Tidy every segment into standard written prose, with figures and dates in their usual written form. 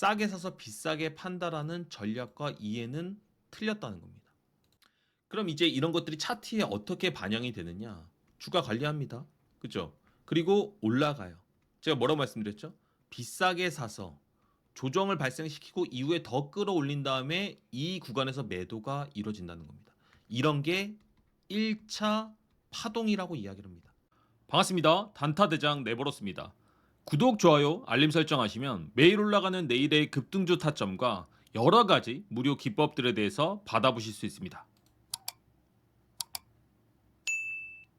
싸게 사서 비싸게 판다라는 전략과 이해는 틀렸다는 겁니다. 그럼 이제 이런 것들이 차트에 어떻게 반영이 되느냐? 주가 관리합니다. 그죠? 그리고 올라가요. 제가 뭐라고 말씀드렸죠? 비싸게 사서 조정을 발생시키고 이후에 더 끌어올린 다음에 이 구간에서 매도가 이루어진다는 겁니다. 이런 게 1차 파동이라고 이야기를 합니다. 반갑습니다. 단타대장 네버로스입니다. 구독, 좋아요, 알림 설정하시면 매일 올라가는 내일의 급등주 타점과 여러 가지 무료 기법들에 대해서 받아보실 수 있습니다.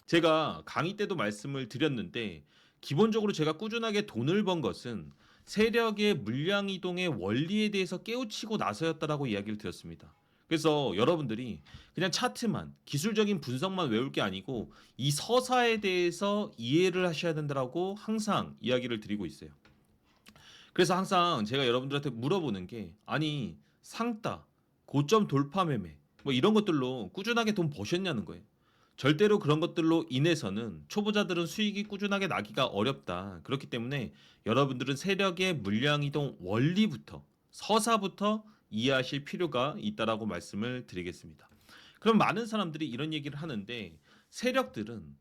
제가 강의 때도 말씀을 드렸는데 기본적으로 제가 꾸준하게 돈을 번 것은 세력의 물량 이동의 원리에 대해서 깨우치고 나서였다라고 이야기를 드렸습니다. 그래서 여러분들이 그냥 차트만 기술적인 분석만 외울 게 아니고 이 서사에 대해서 이해를 하셔야 된다라고 항상 이야기를 드리고 있어요. 그래서 항상 제가 여러분들한테 물어보는 게 아니 상따, 고점 돌파 매매 뭐 이런 것들로 꾸준하게 돈 버셨냐는 거예요. 절대로 그런 것들로 인해서는 초보자들은 수익이 꾸준하게 나기가 어렵다. 그렇기 때문에 여러분들은 세력의 물량 이동 원리부터 서사부터 이해하실 필요가 있다라고 말씀을 드리겠습니다. 그럼 많은 사람들이 이런 얘기를 하는데 세력들은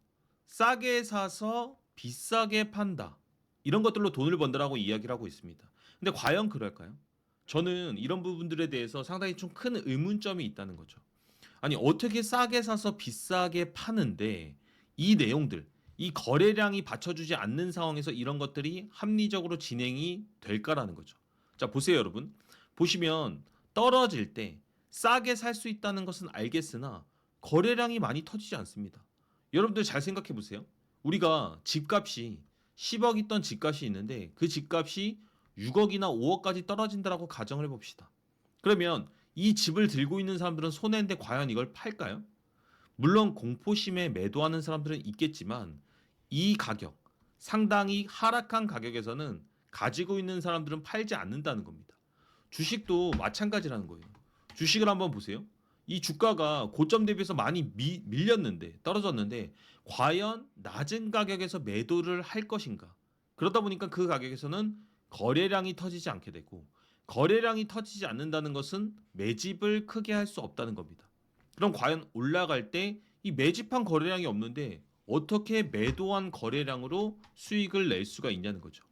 싸게 사서 비싸게 판다. 이런 것들로 돈을 번다라고 이야기를 하고 있습니다. 근데 과연 그럴까요? 저는 이런 부분들에 대해서 상당히 좀 큰 의문점이 있다는 거죠. 아니 어떻게 싸게 사서 비싸게 파는데 이 내용들, 이 거래량이 받쳐주지 않는 상황에서 이런 것들이 합리적으로 진행이 될까라는 거죠. 자 보세요 여러분. 보시면 떨어질 때 싸게 살 수 있다는 것은 알겠으나 거래량이 많이 터지지 않습니다. 여러분들 잘 생각해 보세요. 우리가 집값이 10억 있던 집값이 있는데 그 집값이 6억이나 5억까지 떨어진다라고 가정을 해봅시다. 그러면 이 집을 들고 있는 사람들은 손해인데 과연 이걸 팔까요? 물론 공포심에 매도하는 사람들은 있겠지만 이 가격, 상당히 하락한 가격에서는 가지고 있는 사람들은 팔지 않는다는 겁니다. 주식도 마찬가지라는 거예요. 주식을 한번 보세요. 이 주가가 고점 대비해서 많이 밀렸는데 떨어졌는데 과연 낮은 가격에서 매도를 할 것인가? 그러다 보니까 그 가격에서는 거래량이 터지지 않게 되고 거래량이 터지지 않는다는 것은 매집을 크게 할 수 없다는 겁니다. 그럼 과연 올라갈 때 이 매집한 거래량이 없는데 어떻게 매도한 거래량으로 수익을 낼 수가 있냐는 거죠.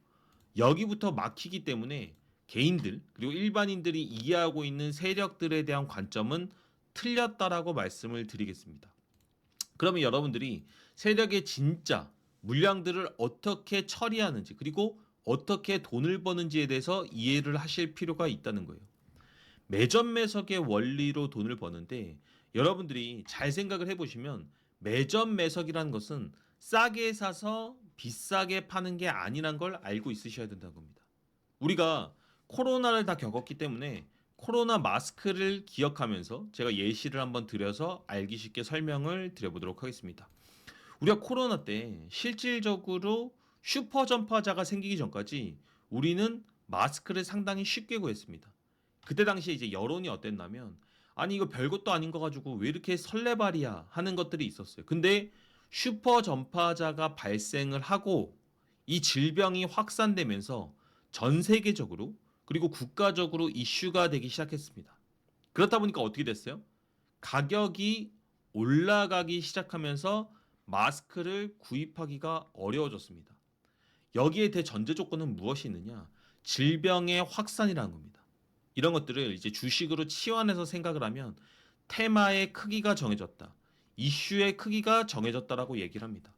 여기부터 막히기 때문에 개인들 그리고 일반인들이 이해하고 있는 세력들에 대한 관점은 틀렸다라고 말씀을 드리겠습니다. 그러면 여러분들이 세력의 진짜 물량들을 어떻게 처리하는지 그리고 어떻게 돈을 버는지에 대해서 이해를 하실 필요가 있다는 거예요. 매점 매석의 원리로 돈을 버는데 여러분들이 잘 생각을 해보시면 매점 매석이라는 것은 싸게 사서 비싸게 파는 게 아니란 걸 알고 있으셔야 된다는 겁니다. 우리가 코로나를 다 겪었기 때문에 코로나 마스크를 기억하면서 제가 예시를 한번 드려서 알기 쉽게 설명을 드려보도록 하겠습니다. 우리가 코로나 때 실질적으로 슈퍼 전파자가 생기기 전까지 우리는 마스크를 상당히 쉽게 구했습니다. 그때 당시에 이제 여론이 어땠냐면 아니 이거 별것도 아닌 거 가지고 왜 이렇게 설레발이야 하는 것들이 있었어요. 근데 슈퍼 전파자가 발생을 하고 이 질병이 확산되면서 전 세계적으로 그리고 국가적으로 이슈가 되기 시작했습니다. 그렇다 보니까 어떻게 됐어요? 가격이 올라가기 시작하면서 마스크를 구입하기가 어려워졌습니다. 여기에 대전제 조건은 무엇이 있느냐? 질병의 확산이라는 겁니다. 이런 것들을 이제 주식으로 치환해서 생각을 하면 테마의 크기가 정해졌다. 이슈의 크기가 정해졌다라고 얘기를 합니다.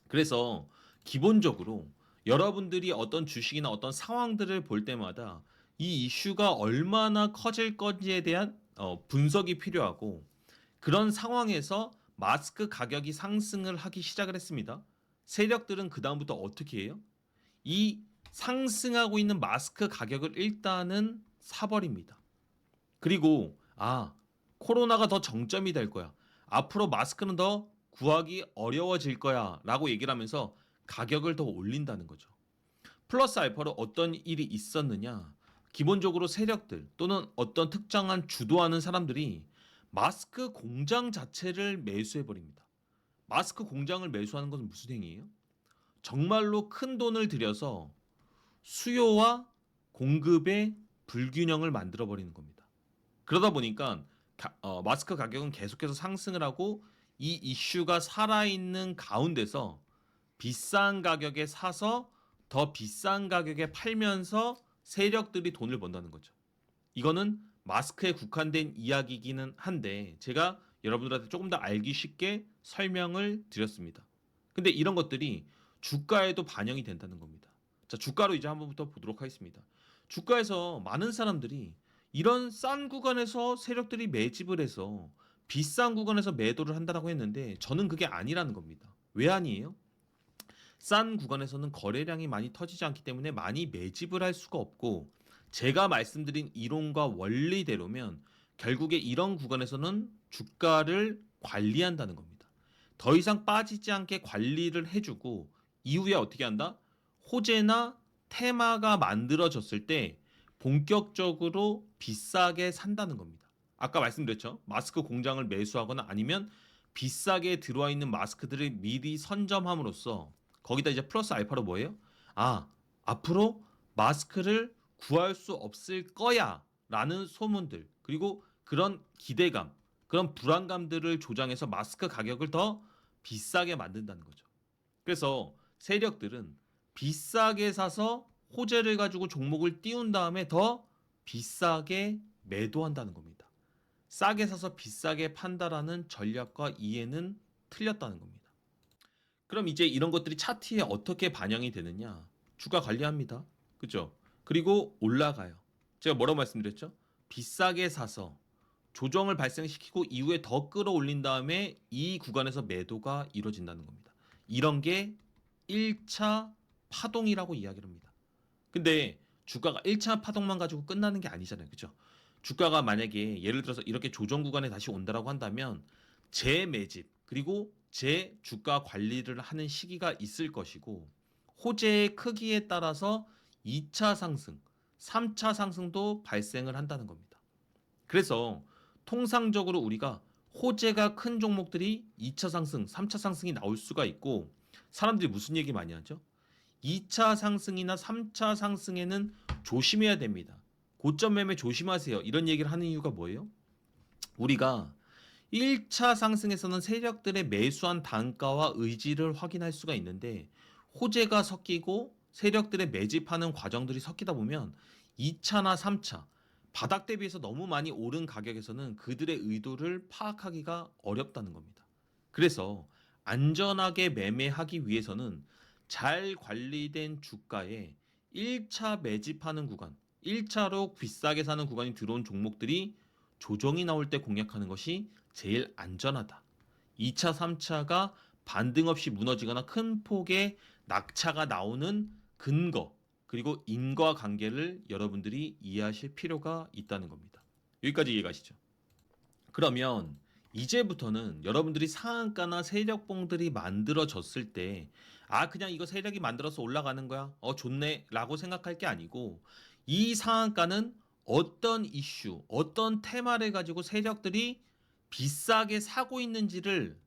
그래서 기본적으로 여러분들이 어떤 주식이나 어떤 상황들을 볼 때마다 이 이슈가 얼마나 커질 건지에 대한 분석이 필요하고 그런 상황에서 마스크 가격이 상승을 하기 시작을 했습니다. 세력들은 그다음부터 어떻게 해요? 이 상승하고 있는 마스크 가격을 일단은 사버립니다. 그리고 코로나가 더 정점이 될 거야. 앞으로 마스크는 더 구하기 어려워질 거야 라고 얘기를 하면서 가격을 더 올린다는 거죠. 플러스 알파로 어떤 일이 있었느냐. 기본적으로 세력들 또는 어떤 특정한 주도하는 사람들이 마스크 공장 자체를 매수해버립니다. 마스크 공장을 매수하는 것은 무슨 행위예요? 정말로 큰 돈을 들여서 수요와 공급의 불균형을 만들어 버리는 겁니다. 그러다 보니까 마스크 가격은 계속해서 상승을 하고 이 이슈가 살아있는 가운데서 비싼 가격에 사서 더 비싼 가격에 팔면서 세력들이 돈을 번다는 거죠. 이거는 마스크에 국한된 이야기이기는 한데 제가 여러분들한테 조금 더 알기 쉽게 설명을 드렸습니다. 근데 이런 것들이 주가에도 반영이 된다는 겁니다. 자, 주가로 이제 한번부터 보도록 하겠습니다. 주가에서 많은 사람들이 이런 싼 구간에서 세력들이 매집을 해서 비싼 구간에서 매도를 한다라고 했는데 저는 그게 아니라는 겁니다. 왜 아니에요? 싼 구간에서는 거래량이 많이 터지지 않기 때문에 많이 매집을 할 수가 없고 제가 말씀드린 이론과 원리대로면 결국에 이런 구간에서는 주가를 관리한다는 겁니다. 더 이상 빠지지 않게 관리를 해주고 이후에 어떻게 한다? 호재나 테마가 만들어졌을 때 본격적으로 비싸게 산다는 겁니다. 아까 말씀드렸죠. 마스크 공장을 매수하거나 아니면 비싸게 들어와 있는 마스크들을 미리 선점함으로써 거기다 이제 플러스 알파로 뭐예요? 아, 앞으로 마스크를 구할 수 없을 거야 라는 소문들 그리고 그런 기대감 그런 불안감들을 조장해서 마스크 가격을 더 비싸게 만든다는 거죠. 그래서 세력들은 비싸게 사서 호재를 가지고 종목을 띄운 다음에 더 비싸게 매도한다는 겁니다. 싸게 사서 비싸게 판다라는 전략과 이해는 틀렸다는 겁니다. 그럼 이제 이런 것들이 차트에 어떻게 반영이 되느냐? 주가 관리합니다. 그죠? 그리고 올라가요. 제가 뭐라고 말씀드렸죠? 비싸게 사서 조정을 발생시키고 이후에 더 끌어올린 다음에 이 구간에서 매도가 이루어진다는 겁니다. 이런 게 1차 파동이라고 이야기를 합니다. 근데 주가가 1차 파동만 가지고 끝나는 게 아니잖아요. 그죠? 주가가 만약에 예를 들어서 이렇게 조정 구간에 다시 온다라고 한다면 재매집 그리고 재주가 관리를 하는 시기가 있을 것이고 호재의 크기에 따라서 2차 상승, 3차 상승도 발생을 한다는 겁니다. 그래서 통상적으로 우리가 호재가 큰 종목들이 2차 상승, 3차 상승이 나올 수가 있고 사람들이 무슨 얘기 많이 하죠? 2차 상승이나 3차 상승에는 조심해야 됩니다. 고점 매매 조심하세요. 이런 얘기를 하는 이유가 뭐예요? 우리가 1차 상승에서는 세력들의 매수한 단가와 의지를 확인할 수가 있는데 호재가 섞이고 세력들의 매집하는 과정들이 섞이다 보면 2차나 3차 바닥 대비해서 너무 많이 오른 가격에서는 그들의 의도를 파악하기가 어렵다는 겁니다. 그래서 안전하게 매매하기 위해서는 잘 관리된 주가에 1차 매집하는 구간, 1차로 비싸게 사는 구간이 들어온 종목들이 조정이 나올 때 공략하는 것이 제일 안전하다. 2차, 3차가 반등 없이 무너지거나 큰 폭의 낙차가 나오는 근거, 그리고 인과관계를 여러분들이 이해하실 필요가 있다는 겁니다. 여기까지 이해가시죠? 그러면 이제부터는 여러분들이 상한가나 세력봉들이 만들어졌을 때, 아, 그냥 이거 세력이 만들어서 올라가는 거야? 좋네. 라고 생각할 게 아니고, 이 상한가는 어떤 이슈, 어떤 테마를 가지고 세력들이 비싸게 사고 있는지를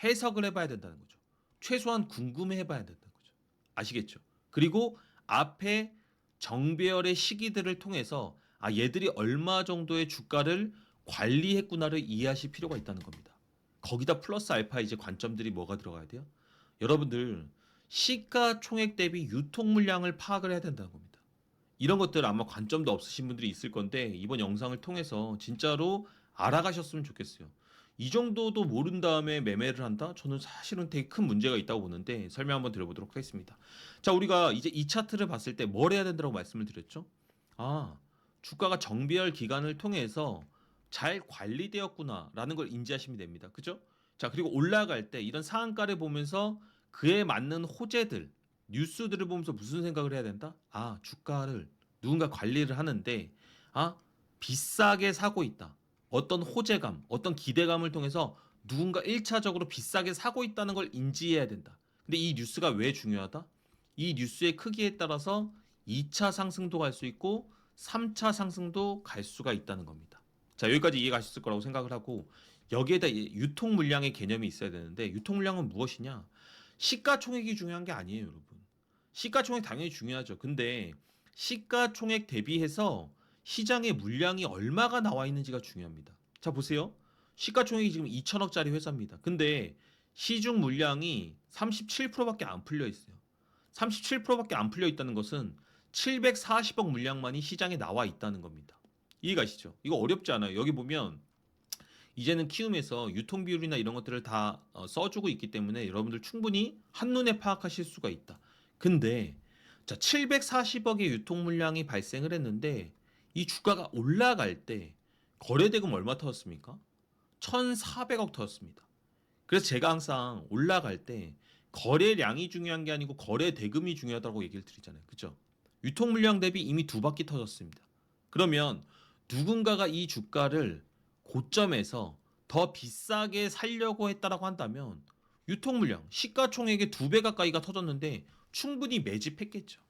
해석을 해봐야 된다는 거죠. 최소한 궁금해 해봐야 된다는 거죠. 아시겠죠? 그리고 앞에 정배열의 시기들을 통해서 아, 얘들이 얼마 정도의 주가를 관리했구나를 이해하실 필요가 있다는 겁니다. 거기다 플러스 알파 이제 관점들이 뭐가 들어가야 돼요? 여러분들 시가총액 대비 유통 물량을 파악을 해야 된다는 겁니다. 이런 것들 아마 관점도 없으신 분들이 있을 건데 이번 영상을 통해서 진짜로 알아가셨으면 좋겠어요. 이 정도도 모른 다음에 매매를 한다? 저는 사실은 되게 큰 문제가 있다고 보는데 설명 한번 드려보도록 하겠습니다. 자, 우리가 이제 이 차트를 봤을 때 뭘 해야 된다고 말씀을 드렸죠? 아, 주가가 정비할 기간을 통해서 잘 관리되었구나라는 걸 인지하시면 됩니다. 그죠? 자, 그리고 올라갈 때 이런 상한가를 보면서 그에 맞는 호재들, 뉴스들을 보면서 무슨 생각을 해야 된다? 아, 주가를 누군가 관리를 하는데, 아, 비싸게 사고 있다. 어떤 호재감, 어떤 기대감을 통해서 누군가 1차적으로 비싸게 사고 있다는 걸 인지해야 된다. 근데 이 뉴스가 왜 중요하다? 이 뉴스의 크기에 따라서 2차 상승도 갈 수 있고 3차 상승도 갈 수가 있다는 겁니다. 자, 여기까지 이해가셨을 거라고 생각을 하고 여기에다 유통 물량의 개념이 있어야 되는데 유통 물량은 무엇이냐? 시가총액이 중요한 게 아니에요, 여러분. 시가총액 당연히 중요하죠. 근데 시가총액 대비해서 시장에 물량이 얼마가 나와 있는지가 중요합니다. 자 보세요. 시가총액이 지금 2천억짜리 회사입니다. 근데 시중 물량이 37%밖에 안 풀려 있어요. 37%밖에 안 풀려 있다는 것은 740억 물량만이 시장에 나와 있다는 겁니다. 이해가시죠? 이거 어렵지 않아요. 여기 보면 이제는 키움에서 유통 비율이나 이런 것들을 다 써주고 있기 때문에 여러분들 충분히 한눈에 파악하실 수가 있다. 근데 자 740억의 유통 물량이 발생을 했는데 이 주가가 올라갈 때 거래대금 얼마 터졌습니까? 1,400억 터졌습니다. 그래서 제가 항상 올라갈 때 거래량이 중요한 게 아니고 거래대금이 중요하다고 얘기를 드리잖아요. 그죠? 유통 물량 대비 이미 두 바퀴 터졌습니다. 그러면 누군가가 이 주가를 고점에서 더 비싸게 살려고 했다라고 한다면 유통 물량, 시가총액의 2배 가까이가 터졌는데 충분히 매집했겠죠.